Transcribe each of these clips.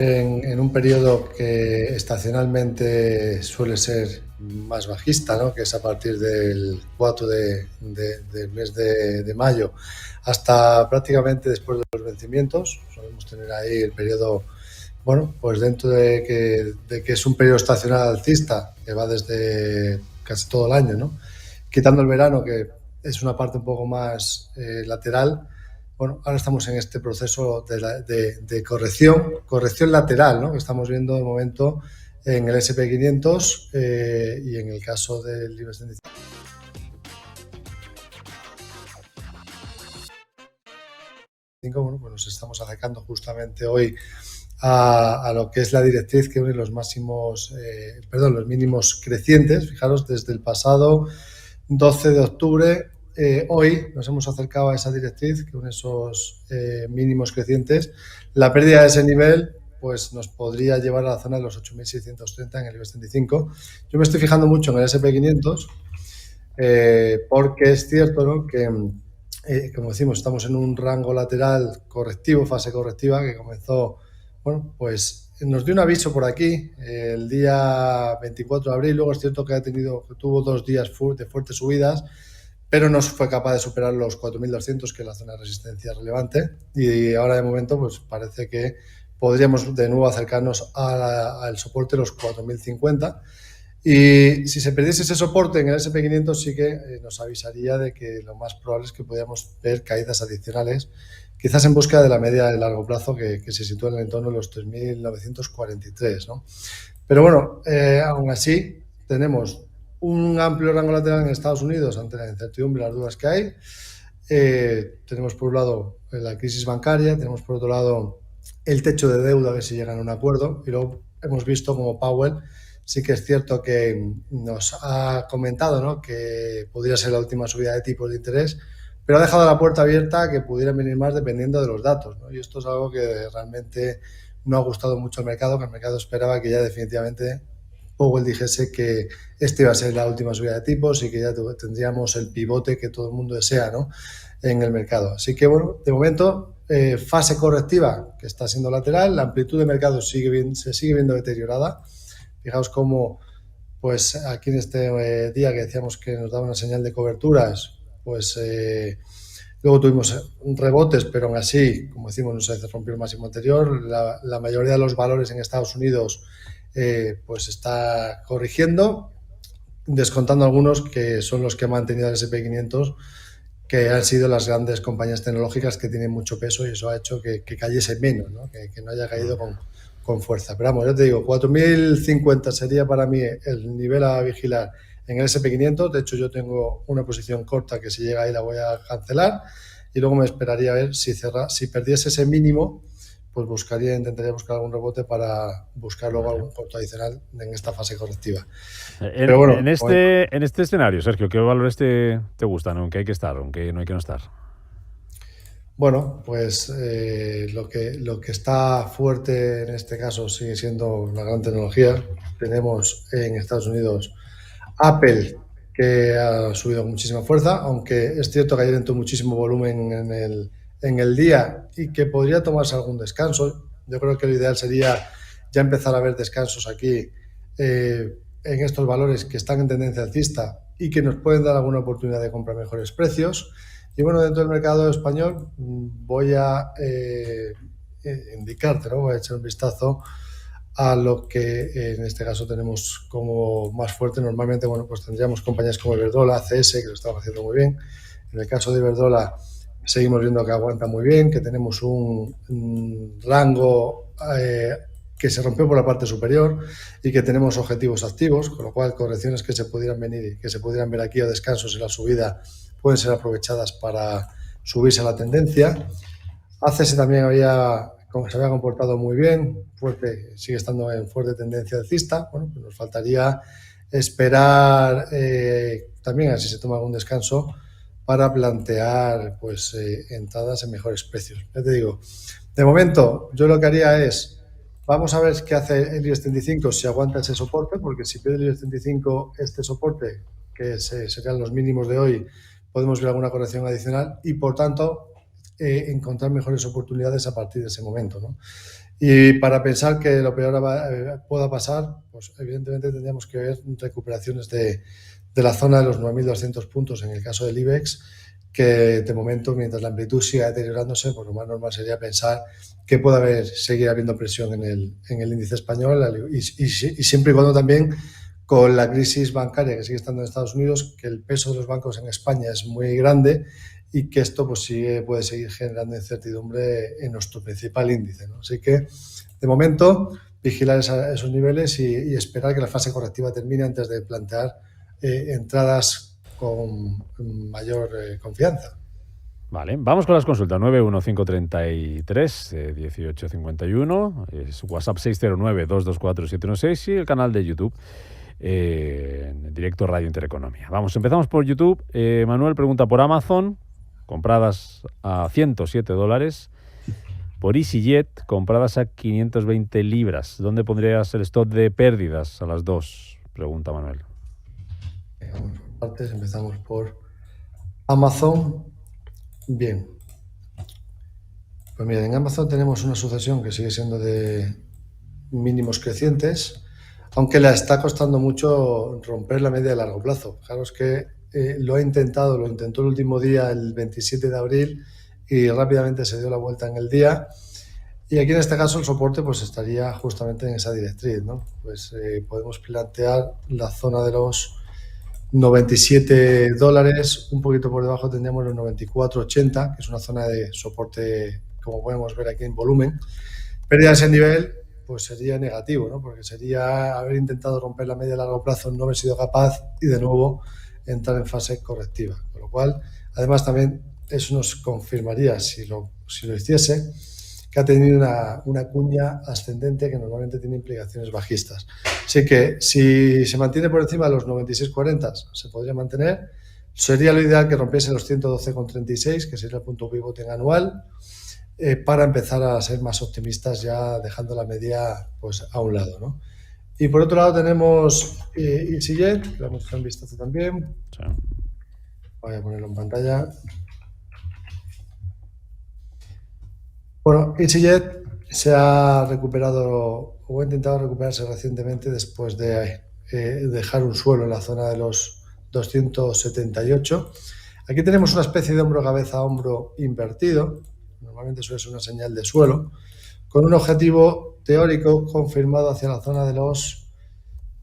en un periodo que estacionalmente suele ser más bajista, ¿no? Que es a partir del 4 del mes de mayo hasta prácticamente después de los vencimientos. Solemos tener ahí el periodo, bueno, pues dentro de que es un periodo estacional alcista que va desde casi todo el año, ¿no? Quitando el verano, que es una parte un poco más lateral. Bueno, ahora estamos en este proceso de corrección lateral, ¿no? Que estamos viendo de momento en el SP500 y en el caso del IBEX 35. Bueno, pues nos estamos acercando justamente hoy a lo que es la directriz que une los los mínimos crecientes. Fijaros, desde el pasado 12 de octubre, hoy nos hemos acercado a esa directriz que une esos mínimos crecientes. La pérdida de ese nivel pues nos podría llevar a la zona de los 8.630 en el IBEX 35. Yo me estoy fijando mucho en el SP500 porque es cierto, ¿no?, que como decimos, estamos en un rango lateral correctivo, fase correctiva, que comenzó, bueno, pues nos dio un aviso por aquí el día 24 de abril. Luego es cierto que tuvo 2 días de fuertes subidas, pero no fue capaz de superar los 4.200, que es la zona de resistencia relevante, y ahora de momento pues parece que podríamos de nuevo acercarnos al soporte de los 4.050. Y si se perdiese ese soporte en el SP500, sí que nos avisaría de que lo más probable es que podamos ver caídas adicionales, quizás en búsqueda de la media de largo plazo que se sitúa en el entorno de los 3.943, ¿no? Pero bueno, aún así tenemos un amplio rango lateral en Estados Unidos ante la incertidumbre y las dudas que hay. Tenemos por un lado la crisis bancaria, tenemos por otro lado el techo de deuda, a ver si llegan a un acuerdo, y luego hemos visto como Powell sí que es cierto que nos ha comentado, ¿no?, que podría ser la última subida de tipos de interés, pero ha dejado la puerta abierta a que pudieran venir más dependiendo de los datos, ¿no? Y esto es algo que realmente no ha gustado mucho al mercado, que el mercado esperaba que ya definitivamente Powell dijese que esta iba a ser la última subida de tipos y que ya tendríamos el pivote que todo el mundo desea, ¿no?, en el mercado. Así que, bueno, de momento, fase correctiva que está siendo lateral, la amplitud de mercado se sigue viendo deteriorada. Fijaos cómo, pues aquí en este día que decíamos que nos daba una señal de coberturas, pues luego tuvimos rebotes, pero aún así, como decimos, no se rompió el máximo anterior. La mayoría de los valores en Estados Unidos pues está corrigiendo, descontando algunos que son los que han mantenido el SP500, que han sido las grandes compañías tecnológicas que tienen mucho peso, y eso ha hecho que cayese menos, ¿no?, que no haya caído con fuerza. Pero vamos, yo te digo, 4.050 sería para mí el nivel a vigilar en el SP500. De hecho, yo tengo una posición corta que si llega ahí la voy a cancelar, y luego me esperaría a ver si perdiese ese mínimo, pues intentaría buscar algún rebote para buscar luego algún corto adicional en esta fase correctiva. Pero bueno, en este escenario, Sergio, ¿qué valores te gustan? ¿Aunque hay que estar, aunque no hay que no estar? Bueno, pues lo que está fuerte en este caso sigue siendo la gran tecnología. Tenemos en Estados Unidos Apple, que ha subido con muchísima fuerza, aunque es cierto que ayer entró muchísimo volumen en el día y que podría tomarse algún descanso. Yo creo que lo ideal sería ya empezar a ver descansos aquí en estos valores que están en tendencia alcista y que nos pueden dar alguna oportunidad de comprar mejores precios. Y bueno, dentro del mercado español voy a indicarte, ¿no?, voy a echar un vistazo a lo que en este caso tenemos como más fuerte. Normalmente, bueno, pues tendríamos compañías como Iberdrola, CS, que lo están haciendo muy bien. En el caso de Iberdrola seguimos viendo que aguanta muy bien, que tenemos un rango que se rompió por la parte superior y que tenemos objetivos activos, con lo cual correcciones que se pudieran venir y que se pudieran ver aquí, o descansos en la subida, pueden ser aprovechadas para subirse a la tendencia. ACS también se había comportado muy bien, fuerte, sigue estando en fuerte tendencia alcista. Bueno, pues nos faltaría esperar también a ver si se toma algún descanso para plantear pues entradas en mejores precios. Ya te digo, de momento yo lo que haría es, vamos a ver qué hace el IBEX 35, si aguanta ese soporte, porque si pierde el IBEX 35 este soporte, que serían los mínimos de hoy, podemos ver alguna corrección adicional y, por tanto, encontrar mejores oportunidades a partir de ese momento, ¿no? Y para pensar que lo peor pueda pasar, pues evidentemente tendríamos que ver recuperaciones de la zona de los 9.200 puntos en el caso del IBEX, que de momento, mientras la amplitud siga deteriorándose, pues lo más normal sería pensar que puede seguir habiendo presión en el índice español y siempre y cuando también con la crisis bancaria que sigue estando en Estados Unidos, que el peso de los bancos en España es muy grande y que esto pues puede seguir generando incertidumbre en nuestro principal índice, ¿no? Así que, de momento, vigilar esos niveles y esperar que la fase correctiva termine antes de plantear entradas con mayor confianza. Vale, vamos con las consultas. 915331851, es WhatsApp 609224716 y el canal de YouTube, en directo Radio Intereconomía. Vamos, empezamos por YouTube. Manuel pregunta por Amazon, compradas a $107, por EasyJet, compradas a 520 libras. ¿Dónde pondrías el stop de pérdidas a las dos? Pregunta Manuel. Vamos por partes, empezamos por Amazon. Bien. Pues mira, en Amazon tenemos una sucesión que sigue siendo de mínimos crecientes, aunque le está costando mucho romper la media de largo plazo. Fijaros que lo intentó el último día, el 27 de abril, y rápidamente se dio la vuelta en el día. Y aquí en este caso el soporte pues estaría justamente en esa directriz, ¿no? Pues podemos plantear la zona de los $97, un poquito por debajo tendríamos los 94.80, que es una zona de soporte, como podemos ver aquí en volumen. Pérdida de ese nivel pues sería negativo, ¿no? Porque sería haber intentado romper la media a largo plazo, no haber sido capaz y de nuevo entrar en fase correctiva. Con lo cual, además también eso nos confirmaría, si lo hiciese, que ha tenido una cuña ascendente que normalmente tiene implicaciones bajistas. Así que si se mantiene por encima de los 96.40, se podría mantener. Sería lo ideal que rompiese los 112.36, que sería el punto pivote anual, para empezar a ser más optimistas, ya dejando la media pues a un lado, ¿no? Y por otro lado tenemos EasyJet, que vamos a echar un vistazo también. Sí. Voy a ponerlo en pantalla. Bueno, EasyJet se ha recuperado o ha intentado recuperarse recientemente después de dejar un suelo en la zona de los 278. Aquí tenemos una especie de hombro cabeza a hombro invertido, normalmente suele ser una señal de suelo, con un objetivo teórico confirmado hacia la zona de los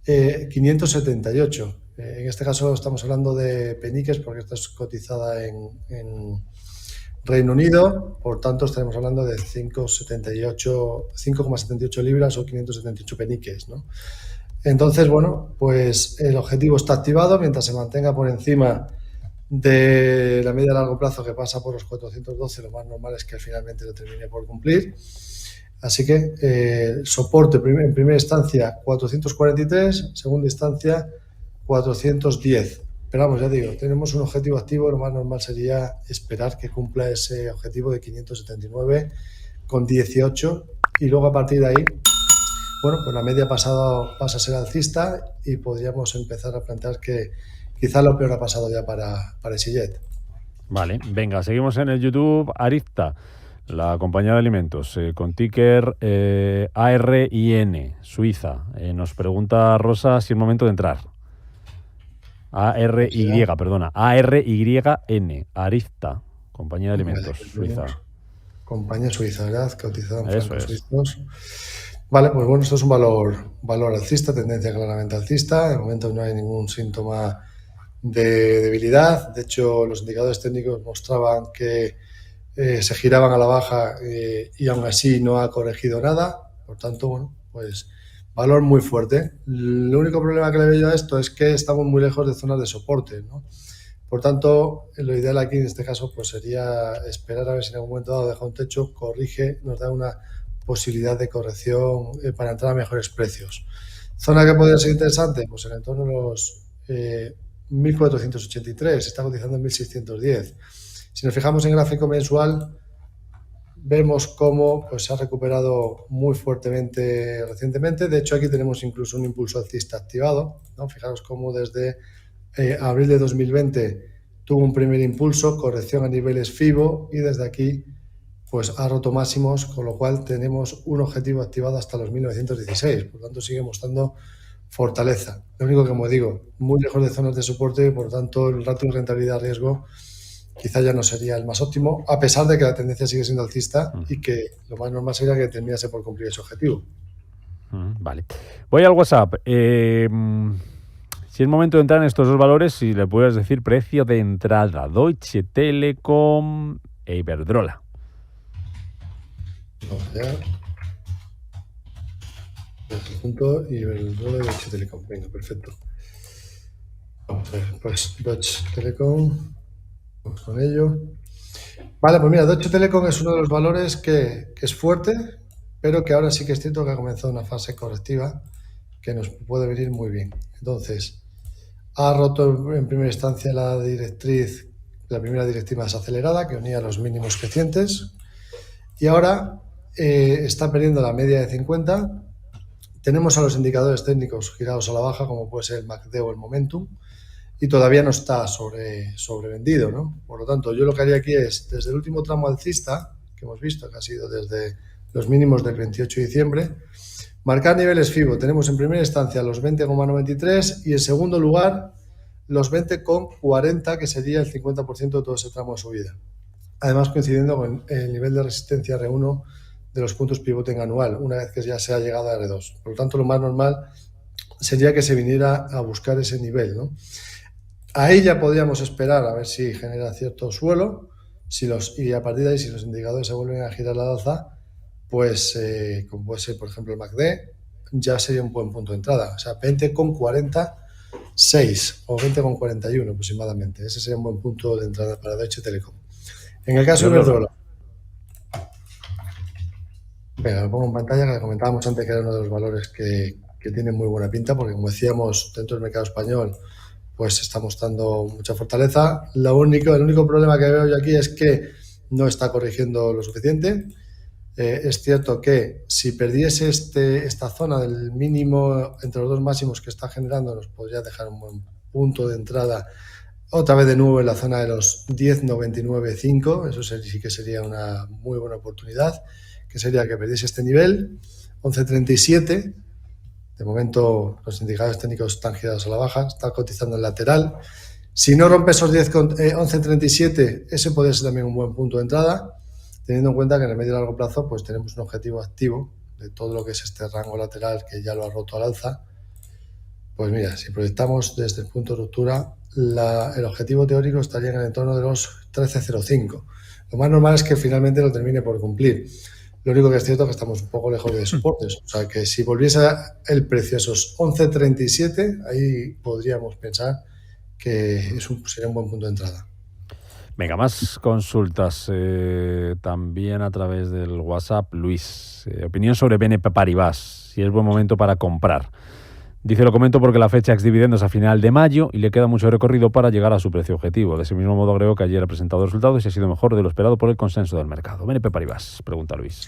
578. En este caso estamos hablando de peniques porque esta es cotizada en Reino Unido, por tanto estaremos hablando de 5,78 libras o 578 peniques, ¿no? Entonces, bueno, pues el objetivo está activado mientras se mantenga por encima de la media a largo plazo, que pasa por los 412, lo más normal es que finalmente lo termine por cumplir. Así que soporte en primera instancia 443, segunda instancia 410. Pero vamos, ya digo, tenemos un objetivo activo, lo más normal sería esperar que cumpla ese objetivo de 579,18 y luego a partir de ahí, bueno, pues la media pasa a ser alcista y podríamos empezar a plantear que quizá lo peor ha pasado ya para EasyJet. Vale, venga, seguimos en el YouTube. Aryzta, la compañía de alimentos, con ticker ARIN, Suiza. Nos pregunta Rosa si es momento de entrar. ARYN, Aryzta, compañía de alimentos, Suiza. Compañía suiza, ¿verdad? Cotizada en Eso francos es. suizos. Vale, pues bueno, esto es un valor alcista, tendencia claramente alcista. De momento no hay ningún síntoma de debilidad. De hecho, los indicadores técnicos mostraban que se giraban a la baja y aún así no ha corregido nada. Por tanto, bueno, pues valor muy fuerte. El único problema que le veo yo a esto es que estamos muy lejos de zonas de soporte, ¿no? Por tanto, lo ideal aquí en este caso pues sería esperar a ver si en algún momento dado deja un techo, corrige, nos da una posibilidad de corrección para entrar a mejores precios. ¿Zona que podría ser interesante? Pues en el entorno de los 1.483, está cotizando en 1.610. Si nos fijamos en gráfico mensual, vemos cómo pues, se ha recuperado muy fuertemente recientemente. De hecho, aquí tenemos incluso un impulso alcista activado, ¿no? Fijaros cómo desde abril de 2020 tuvo un primer impulso, corrección a niveles FIBO y desde aquí pues ha roto máximos, con lo cual tenemos un objetivo activado hasta los 1916. Por lo tanto, sigue mostrando fortaleza. Lo único que, como digo, muy lejos de zonas de soporte, por lo tanto, el ratio de rentabilidad-riesgo quizá ya no sería el más óptimo, a pesar de que la tendencia sigue siendo alcista y que lo más normal sería que terminase por cumplir ese objetivo. Vale. Voy al WhatsApp. Si es momento de entrar en estos dos valores, si le puedes decir precio de entrada, Deutsche Telekom e Iberdrola. Vamos allá. El punto y el doble de Deutsche Telekom. Venga, perfecto. Vamos a ver, pues Deutsche Telekom. Vamos con ello. Vale, pues mira, Deutsche Telekom es uno de los valores que es fuerte, pero que ahora sí que es cierto que ha comenzado una fase correctiva que nos puede venir muy bien. Entonces, ha roto en primera instancia la directriz, la primera directiva desacelerada que unía los mínimos crecientes y ahora está perdiendo la media de 50. Tenemos a los indicadores técnicos girados a la baja, como puede ser el MACD o el Momentum, y todavía no está sobrevendido, ¿no? Por lo tanto, yo lo que haría aquí es, desde el último tramo alcista que hemos visto, que ha sido desde los mínimos del 28 de diciembre, marcar niveles FIBO. Tenemos en primera instancia los 20,93 y en segundo lugar los 20,40, que sería el 50% de todo ese tramo de subida. Además, coincidiendo con el nivel de resistencia R1 de los puntos pivote en anual, una vez que ya se ha llegado a R2. Por lo tanto, lo más normal sería que se viniera a buscar ese nivel, ¿no? Ahí ya podríamos esperar a ver si genera cierto suelo, y a partir de ahí, si los indicadores se vuelven a girar al alza, pues, como puede ser, por ejemplo, el MACD, ya sería un buen punto de entrada. O sea, 20,46 o 20,41 aproximadamente. Ese sería un buen punto de entrada para Deutsche Telekom. En el caso de Iberdrola, venga, lo pongo en pantalla, que comentábamos antes que era uno de los valores que tiene muy buena pinta, porque como decíamos, dentro del mercado español, pues está mostrando mucha fortaleza. El único problema que veo yo aquí es que no está corrigiendo lo suficiente. Es cierto que si perdiese esta zona del mínimo entre los dos máximos que está generando, nos podría dejar un buen punto de entrada otra vez de nuevo en la zona de los 10,99,5. Eso sí que sería una muy buena oportunidad, que sería que perdiese este nivel, 11,37. De momento los indicadores técnicos están girados a la baja, está cotizando en lateral. Si no rompe esos 11,37, ese podría ser también un buen punto de entrada, teniendo en cuenta que en el medio y largo plazo pues tenemos un objetivo activo de todo lo que es este rango lateral que ya lo ha roto al alza. Pues mira, si proyectamos desde el punto de ruptura, el objetivo teórico estaría en el entorno de los 13,05. Lo más normal es que finalmente lo termine por cumplir. Lo único que es cierto es que estamos un poco lejos de soportes. O sea, que si volviese el precio a esos 11,37, ahí podríamos pensar que sería un buen punto de entrada. Venga, más consultas también a través del WhatsApp. Luis, opinión sobre BNP Paribas, si es buen momento para comprar. Dice, lo comento porque la fecha ex dividendos a final de mayo y le queda mucho recorrido para llegar a su precio objetivo. De ese mismo modo, agrego que ayer ha presentado resultados y ha sido mejor de lo esperado por el consenso del mercado. BNP Paribas, pregunta Luis.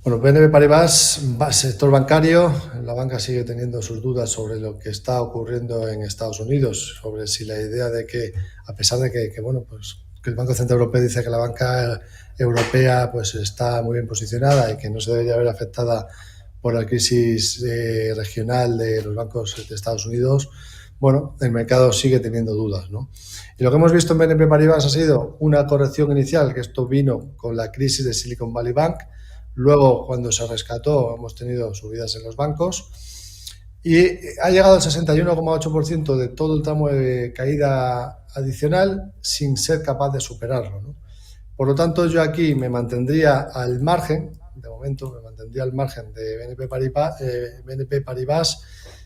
Bueno, BNP Paribas, sector bancario, la banca sigue teniendo sus dudas sobre lo que está ocurriendo en Estados Unidos, sobre si la idea de que, a pesar de que el Banco Central Europeo dice que la banca europea pues está muy bien posicionada y que no se debería ver afectada por la crisis regional de los bancos de Estados Unidos, bueno, el mercado sigue teniendo dudas, ¿no? Y lo que hemos visto en BNP Paribas ha sido una corrección inicial, que esto vino con la crisis de Silicon Valley Bank. Luego, cuando se rescató, hemos tenido subidas en los bancos y ha llegado al 61,8% de todo el tramo de caída adicional sin ser capaz de superarlo, ¿no? Por lo tanto, yo aquí me mantendría al margen, de momento me mantendría al margen de BNP Paribas,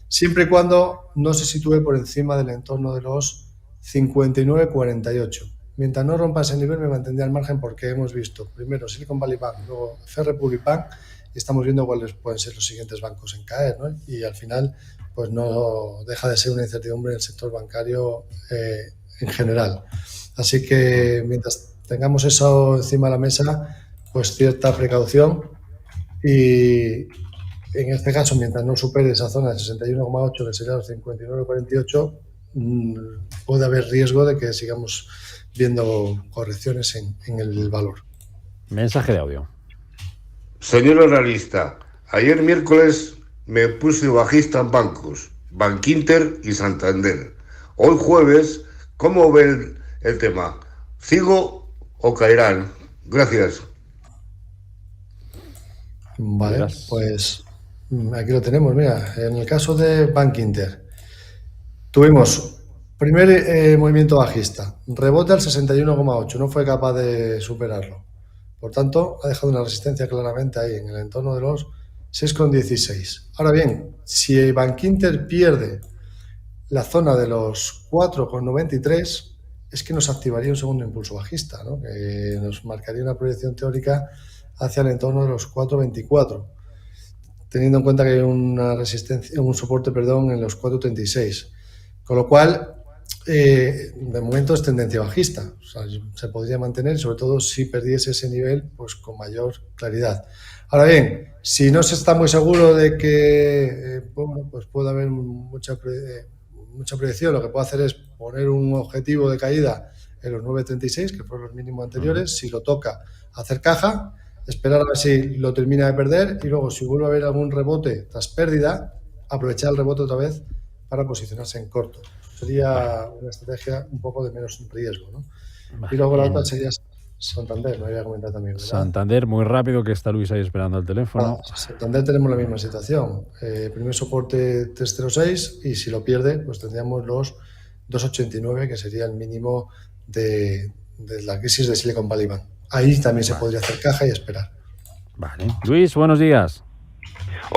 siempre y cuando no se sitúe por encima del entorno de los 59,48. Mientras no rompa ese nivel me mantendría al margen, porque hemos visto primero Silicon Valley Bank, luego First Republic Bank, y estamos viendo cuáles pueden ser los siguientes bancos en caer, ¿no? Y al final pues no deja de ser una incertidumbre en el sector bancario en general. Así que mientras tengamos eso encima de la mesa, pues cierta precaución, y en este caso, mientras no supere esa zona del 61,8, que sería los 59,48, puede haber riesgo de que sigamos viendo correcciones en el valor. Mensaje de audio. Señor analista, ayer miércoles me puse bajista en bancos, Bankinter y Santander. Hoy jueves, ¿cómo ven el tema? ¿Sigo o caerán? Gracias. Vale, Verás. pues aquí lo tenemos. Mira, en el caso de Bank Inter, tuvimos primer movimiento bajista, rebote al 61,8, no fue capaz de superarlo. Por tanto, ha dejado una resistencia claramente ahí, en el entorno de los 6,16. Ahora bien, si Bank Inter pierde la zona de los 4,93, es que nos activaría un segundo impulso bajista, ¿no? Que nos marcaría una proyección teórica hacia el entorno de los 4,24, teniendo en cuenta que hay una resistencia, un soporte, perdón, en los 4,36. Con lo cual, de momento es tendencia bajista. O sea, se podría mantener, sobre todo si perdiese ese nivel, pues con mayor claridad. Ahora bien, si no se está muy seguro de que bueno, pues puede haber mucha proyección, lo que puedo hacer es poner un objetivo de caída en los 9,36, que fueron los mínimos anteriores. Si lo toca, hacer caja, esperar a ver si lo termina de perder y luego, si vuelve a haber algún rebote tras pérdida, aprovechar el rebote otra vez para posicionarse en corto. Sería una estrategia un poco de menos riesgo, ¿no? Y luego la otra sería Santander, me había comentado también, ¿verdad? Santander, muy rápido, que está Luis ahí esperando al teléfono. Santander tenemos la misma situación. Primer soporte 306 y si lo pierde, pues tendríamos los 2,89, que sería el mínimo de la crisis de Silicon Valley Bank. Ahí también se podría hacer caja y esperar. Vale. Luis, buenos días.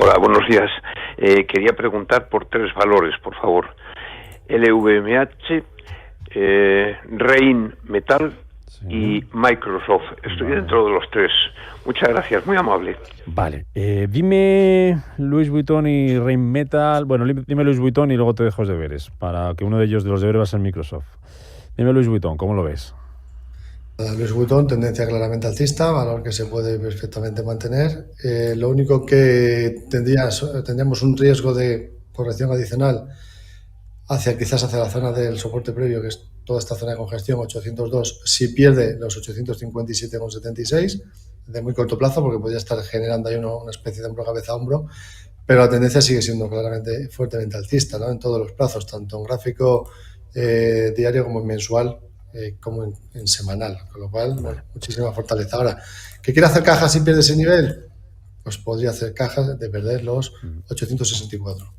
Hola, buenos días. Quería preguntar por 3 valores, por favor. LVMH, Rain Metal y Microsoft. Estoy dentro de los 3. Muchas gracias, muy amable. Vale. Dime Louis Vuitton y Rain Metal. Bueno, dime Louis Vuitton y luego te dejo los deberes, para que uno de ellos de los deberes va a ser Microsoft. Dime Louis Vuitton, ¿cómo lo ves? Louis Vuitton, tendencia claramente alcista, valor que se puede perfectamente mantener. Lo único que tendríamos un riesgo de corrección adicional quizás hacia la zona del soporte previo, que es toda esta zona de congestión, 802, si pierde los 857,76, de muy corto plazo, porque podría estar generando ahí una especie de hombro cabeza a hombro, pero la tendencia sigue siendo claramente fuertemente alcista, ¿no? En todos los plazos, tanto en gráfico diario como en mensual, como en semanal, con lo cual, bueno, muchísima fortaleza. Ahora, ¿qué quiere hacer caja si pierde ese nivel? Pues podría hacer cajas de perder los 864.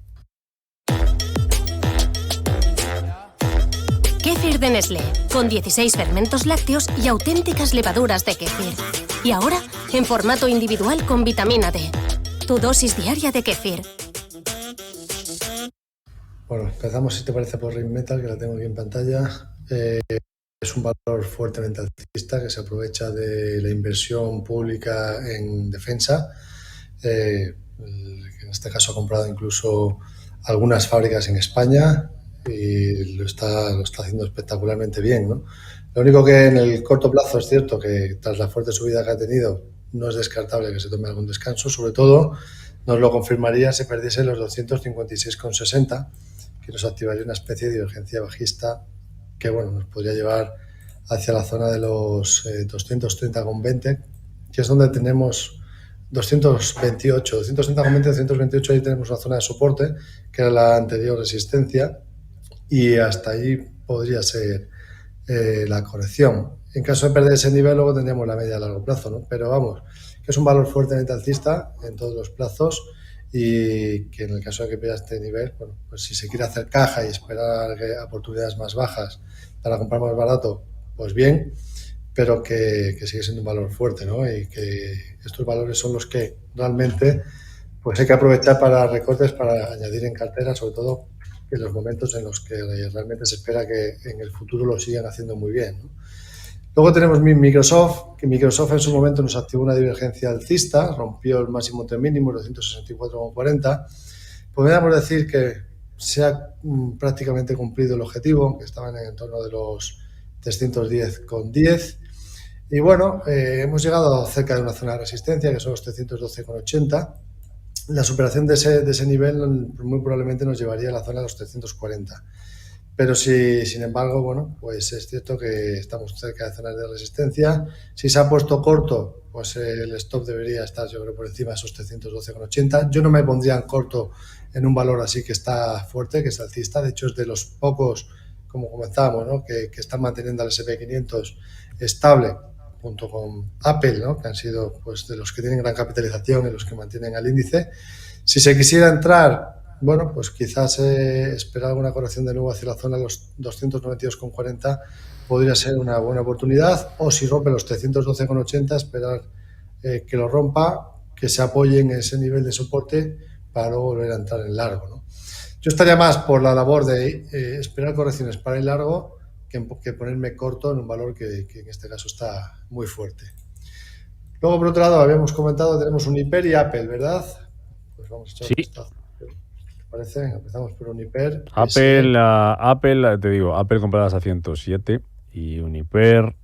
Kéfir de Nestlé, con 16 fermentos lácteos y auténticas levaduras de kéfir. Y ahora, en formato individual con vitamina D. Tu dosis diaria de kéfir. Bueno, empezamos, si te parece, por Rain Metal, que la tengo aquí en pantalla. Es un valor fuertemente alcista que se aprovecha de la inversión pública en defensa. En este caso ha comprado incluso algunas fábricas en España y lo está haciendo espectacularmente bien, ¿no? Lo único que en el corto plazo es cierto que tras la fuerte subida que ha tenido no es descartable que se tome algún descanso, sobre todo nos lo confirmaría si perdiese los 256,60, que nos activaría una especie de divergencia bajista que, bueno, nos podría llevar hacia la zona de los 230,20, que es donde tenemos 228, 230,20, 228, ahí tenemos una zona de soporte, que era la anterior resistencia, y hasta ahí podría ser la corrección. En caso de perder ese nivel, luego tendríamos la media a largo plazo, ¿no? Pero vamos, que es un valor fuertemente alcista en todos los plazos y que en el caso de que pierda este nivel, bueno, pues si se quiere hacer caja y esperar oportunidades más bajas para comprar más barato, pues bien, pero que sigue siendo un valor fuerte, ¿no? Y que estos valores son los que realmente pues hay que aprovechar para recortes, para añadir en cartera, sobre todo en los momentos en los que realmente se espera que en el futuro lo sigan haciendo muy bien, ¿no? Luego tenemos Microsoft, que Microsoft en su momento nos activó una divergencia alcista, rompió el máximo entre mínimos, 264,40. Podríamos decir que se ha prácticamente cumplido el objetivo, que estaban en torno de los 310,10. Y bueno, hemos llegado cerca de una zona de resistencia, que son los 312,80. La superación de ese nivel muy probablemente nos llevaría a la zona de los 340. Pero si, sin embargo, bueno, pues es cierto que estamos cerca de zonas de resistencia. Si se ha puesto corto, pues el stop debería estar, yo creo, por encima de esos 312,80. Yo no me pondría en corto en un valor así que está fuerte, que es alcista. De hecho, es de los pocos, como comentábamos, ¿no?, que están manteniendo al S&P 500 estable, junto con Apple, ¿no?, que han sido, pues, de los que tienen gran capitalización y los que mantienen al índice. Si se quisiera entrar, bueno, pues quizás esperar alguna corrección de nuevo hacia la zona de los 292,40 podría ser una buena oportunidad, o si rompe los 312,80, esperar que lo rompa, que se apoye en ese nivel de soporte para luego volver a entrar en largo, ¿no? Yo estaría más por la labor de esperar correcciones para el largo que ponerme corto en un valor que en este caso está muy fuerte. Luego, por otro lado, habíamos comentado, tenemos Uniper y Apple, ¿verdad? Pues vamos a echar un vistazo. Parece, empezamos por Uniper. Apple, te digo, Apple compradas a 107 y Uniper,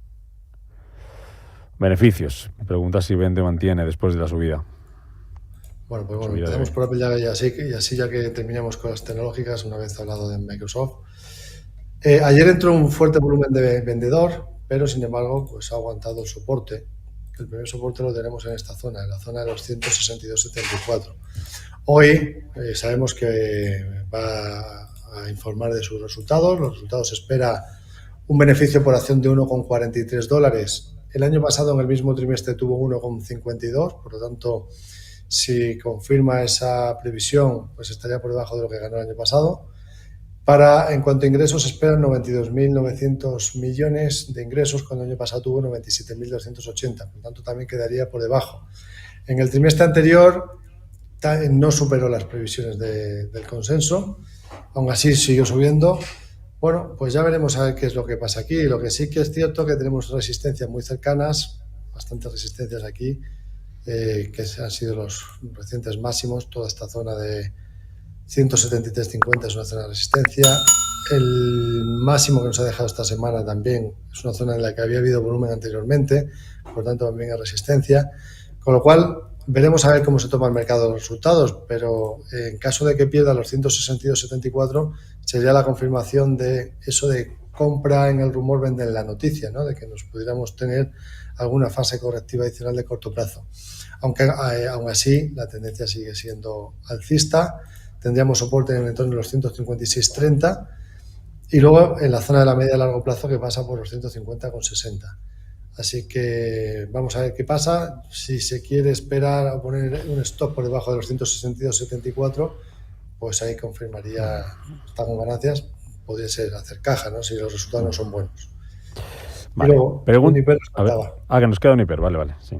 beneficios. Me pregunta si vende o mantiene después de la subida. Bueno, pues bueno, empezamos por Apple y así ya que terminamos con las tecnológicas, una vez hablado de Microsoft. Ayer entró un fuerte volumen de vendedor, pero sin embargo, pues ha aguantado el soporte. El primer soporte lo tenemos en esta zona, en la zona de los 162,74. Hoy sabemos que va a informar de sus resultados. Los resultados espera un beneficio por acción de $1,43. El año pasado, en el mismo trimestre, tuvo 1,52. Por lo tanto, si confirma esa previsión, pues estaría por debajo de lo que ganó el año pasado. En cuanto a ingresos, esperan 92.900 millones de ingresos, cuando el año pasado tuvo 97.280. Por lo tanto, también quedaría por debajo. En el trimestre anterior no superó las previsiones del consenso, aún así siguió subiendo. Bueno, pues ya veremos a ver qué es lo que pasa aquí. Lo que sí que es cierto que tenemos resistencias muy cercanas, bastantes resistencias aquí, que han sido los recientes máximos. Toda esta zona de 173,50 es una zona de resistencia. El máximo que nos ha dejado esta semana también es una zona en la que había habido volumen anteriormente, por tanto también hay resistencia, con lo cual veremos a ver cómo se toma el mercado los resultados, pero en caso de que pierda los 162,74 sería la confirmación de eso de compra en el rumor, vende en la noticia, ¿no?, de que nos pudiéramos tener alguna fase correctiva adicional de corto plazo. Aunque aún así la tendencia sigue siendo alcista. Tendríamos soporte en el entorno de los 156,30 y luego en la zona de la media a largo plazo que pasa por los 150,60. Así que vamos a ver qué pasa. Si se quiere esperar a poner un stop por debajo de los 162,74, pues ahí confirmaría, está con ganancias, podría ser hacer caja, ¿no?, si los resultados no son buenos. Vale. Y luego, Uniper que nos queda Uniper, vale, sí.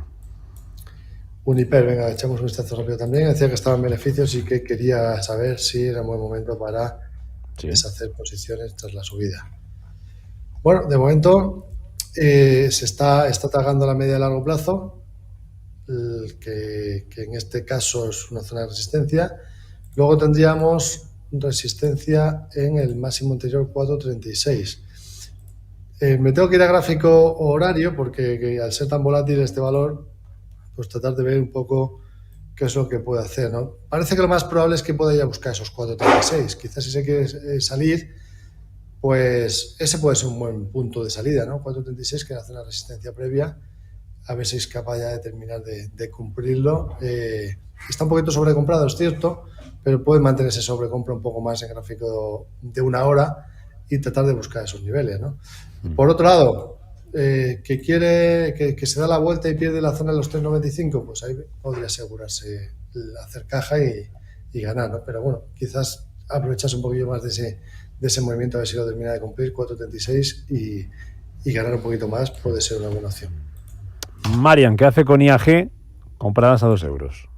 Uniper, venga, echamos un vistazo rápido también. Decía que estaba en beneficios y que quería saber si era un buen momento para deshacer posiciones tras la subida. Bueno, de momento se está atacando la media a largo plazo, que en este caso es una zona de resistencia. Luego tendríamos resistencia en el máximo anterior 4,36. Me tengo que ir a gráfico horario porque al ser tan volátil este valor, pues tratar de ver un poco qué es lo que puede hacer, ¿no? Parece que lo más probable es que pueda ir a buscar esos 4,36. Quizás si se quiere salir, pues ese puede ser un buen punto de salida, ¿no? 4,36, que hace una resistencia previa, a ver si es capaz ya de terminar de cumplirlo. Está un poquito sobrecomprado, es cierto, pero puede mantenerse sobrecompra un poco más en gráfico de una hora y tratar de buscar esos niveles, ¿no? Por otro lado, que se da la vuelta y pierde la zona de los 3,95, pues ahí podría asegurarse hacer caja y ganar, ¿no? Pero bueno, quizás aprovecharse un poquillo más de ese movimiento, a ver si lo termina de cumplir, 4,36, y ganar un poquito más puede ser una buena opción. Marian, ¿qué hace con IAG compradas a 2 euros?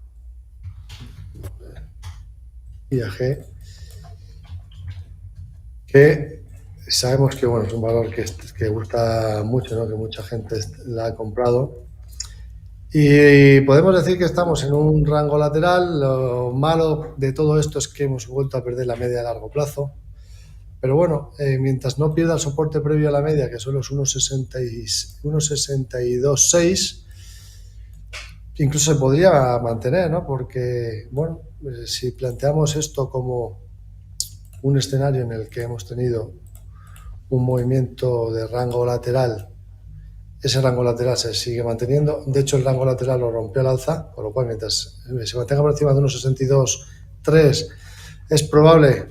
IAG, que sabemos que bueno, es un valor que gusta mucho, ¿no?, que mucha gente la ha comprado, y podemos decir que estamos en un rango lateral. Lo malo de todo esto es que hemos vuelto a perder la media a largo plazo, pero bueno, mientras no pierda el soporte previo a la media, que son los 1,62,6, incluso se podría mantener, ¿no?, porque bueno, si planteamos esto como un escenario en el que hemos tenido un movimiento de rango lateral. Ese rango lateral se sigue manteniendo. De hecho, el rango lateral lo rompió al alza, con lo cual mientras se mantenga por encima de unos 62,3 es probable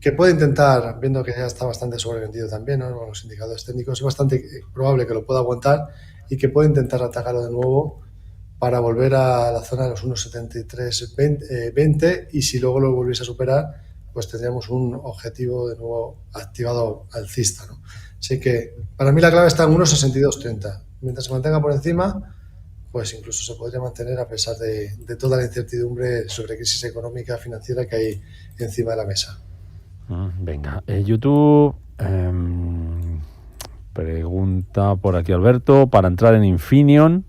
que pueda intentar, viendo que ya está bastante sobrevendido también, ¿no? Con los indicadores técnicos, es bastante probable que lo pueda aguantar y que pueda intentar atacarlo de nuevo para volver a la zona de los 1,7320 y si luego lo volviese a superar, pues tendríamos un objetivo de nuevo activado alcista, ¿no? Así que para mí la clave está en 1,6230. Mientras se mantenga por encima, pues incluso se podría mantener a pesar de toda la incertidumbre sobre crisis económica financiera que hay encima de la mesa. Venga, YouTube pregunta por aquí Alberto, para entrar en Infineon,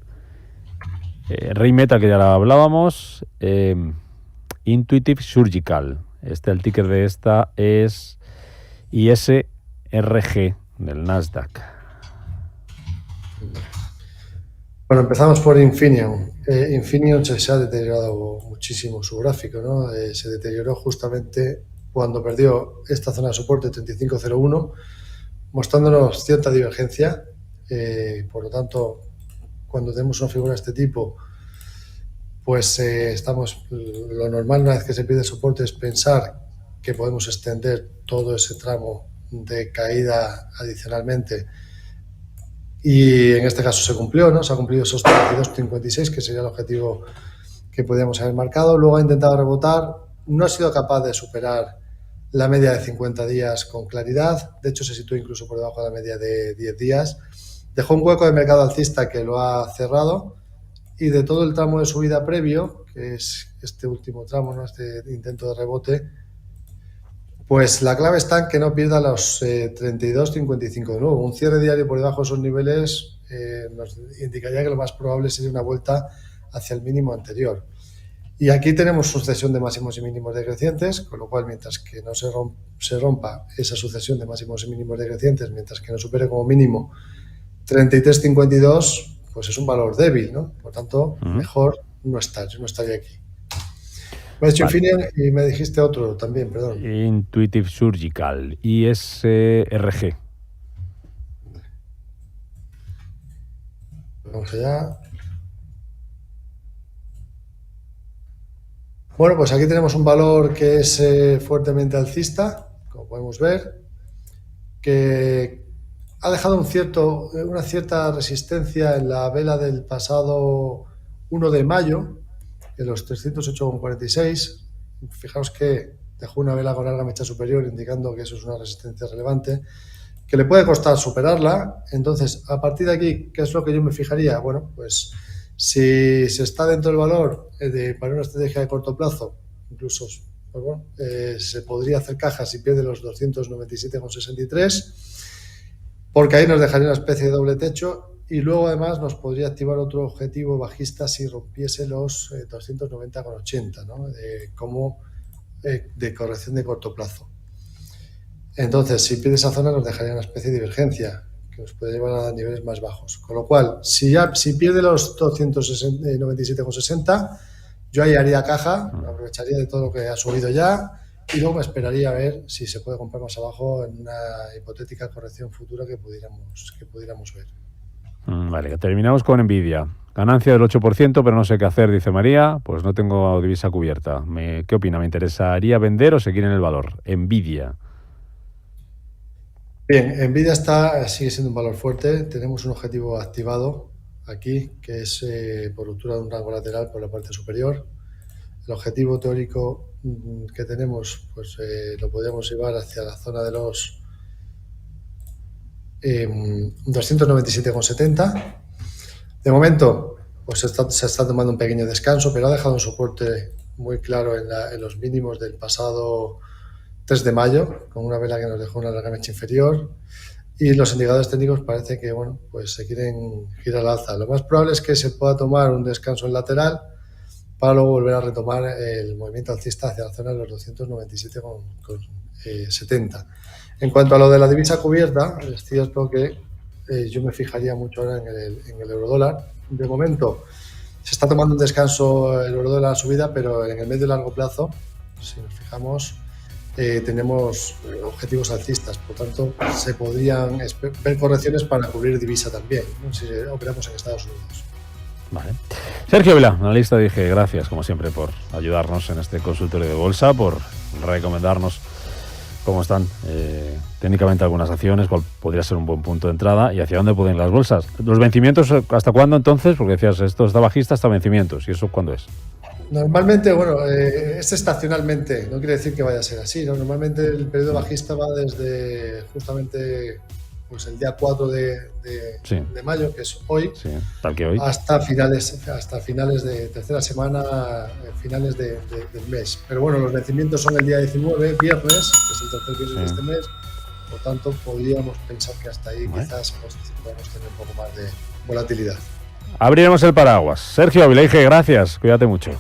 Rey Metal, que ya la hablábamos, Intuitive Surgical, el ticker de esta es ISRG del Nasdaq. Bueno, empezamos por Infineon. Infineon se ha deteriorado muchísimo su gráfico, ¿no? Se deterioró justamente cuando perdió esta zona de soporte 35.01, mostrándonos cierta divergencia. Por lo tanto, cuando tenemos una figura de este tipo, pues lo normal una vez que se pide soporte es pensar que podemos extender todo ese tramo de caída adicionalmente. Y en este caso se cumplió, ¿no? Se ha cumplido esos 32,56, que sería el objetivo que podíamos haber marcado. Luego ha intentado rebotar, no ha sido capaz de superar la media de 50 días con claridad. De hecho, se sitúa incluso por debajo de la media de 10 días. Dejó un hueco de mercado alcista que lo ha cerrado. Y de todo el tramo de subida previo, que es este último tramo, ¿no? Este intento de rebote, pues la clave está en que no pierda los 32,55 de nuevo. Un cierre diario por debajo de esos niveles nos indicaría que lo más probable sería una vuelta hacia el mínimo anterior. Y aquí tenemos sucesión de máximos y mínimos decrecientes, con lo cual mientras que no se rompa esa sucesión de máximos y mínimos decrecientes, mientras que no supere como mínimo 33,52, pues es un valor débil, ¿no? Por tanto, mejor no estar. Yo no estaría aquí. Me has dicho Infineon y me dijiste otro también, perdón. Intuitive Surgical, ISRG. Vamos allá. Bueno, pues aquí tenemos un valor que es fuertemente alcista, como podemos ver, que ha dejado una cierta resistencia en la vela del pasado 1 de mayo, en los 308,46. Fijaos que dejó una vela con larga mecha superior, indicando que eso es una resistencia relevante, que le puede costar superarla. Entonces, a partir de aquí, ¿qué es lo que yo me fijaría? Bueno, pues si se está dentro del valor para una estrategia de corto plazo, incluso pues bueno, se podría hacer caja si pierde los 297,63, porque ahí nos dejaría una especie de doble techo. Y luego, además, nos podría activar otro objetivo bajista si rompiese los 290,80, ¿no? De corrección de corto plazo. Entonces, si pierde esa zona, nos dejaría una especie de divergencia que nos puede llevar a niveles más bajos. Con lo cual, si pierde los 297,60, yo ahí haría caja, me aprovecharía de todo lo que ha subido ya y luego me esperaría a ver si se puede comprar más abajo en una hipotética corrección futura que pudiéramos ver. Vale, terminamos con Nvidia. Ganancia del 8%, pero no sé qué hacer, dice María. Pues no tengo divisa cubierta. ¿Qué opina? ¿Me interesaría vender o seguir en el valor? Nvidia. Bien, Nvidia sigue siendo un valor fuerte. Tenemos un objetivo activado aquí, que es por ruptura de un rango lateral por la parte superior. El objetivo teórico que tenemos, pues lo podríamos llevar hacia la zona de los 297,70. De momento, pues se está tomando un pequeño descanso, pero ha dejado un soporte muy claro en los mínimos del pasado 3 de mayo, con una vela que nos dejó una larga mecha inferior. Y los indicadores técnicos parece que bueno, pues se quieren girar al alza. Lo más probable es que se pueda tomar un descanso en lateral para luego volver a retomar el movimiento alcista hacia la zona de los 297,70. En cuanto a lo de la divisa cubierta, es cierto que yo me fijaría mucho ahora en el eurodólar. De momento se está tomando un descanso el eurodólar a subida, pero en el medio y largo plazo, si nos fijamos, tenemos objetivos alcistas, por tanto se podrían ver correcciones para cubrir divisa también, ¿no? Si operamos en Estados Unidos. Vale. Sergio Vila, analista de IG, gracias como siempre por ayudarnos en este consultorio de bolsa, por recomendarnos cómo están técnicamente algunas acciones, cuál podría ser un buen punto de entrada y hacia dónde pueden ir las bolsas. ¿Los vencimientos hasta cuándo entonces? Porque decías, esto está bajista hasta vencimientos, ¿y eso cuándo es? Normalmente, bueno, es estacionalmente, no quiere decir que vaya a ser así, ¿no? Normalmente el periodo bajista va desde justamente pues el día 4 de mayo, que es hoy, tal que hoy, hasta finales de tercera semana, finales del mes. Pero bueno, los vencimientos son el día 19, viernes, que es el tercer viernes de este mes, por tanto podríamos pensar que hasta ahí quizás podemos tener un poco más de volatilidad. Abriremos el paraguas. Sergio Ávila, gracias, cuídate mucho.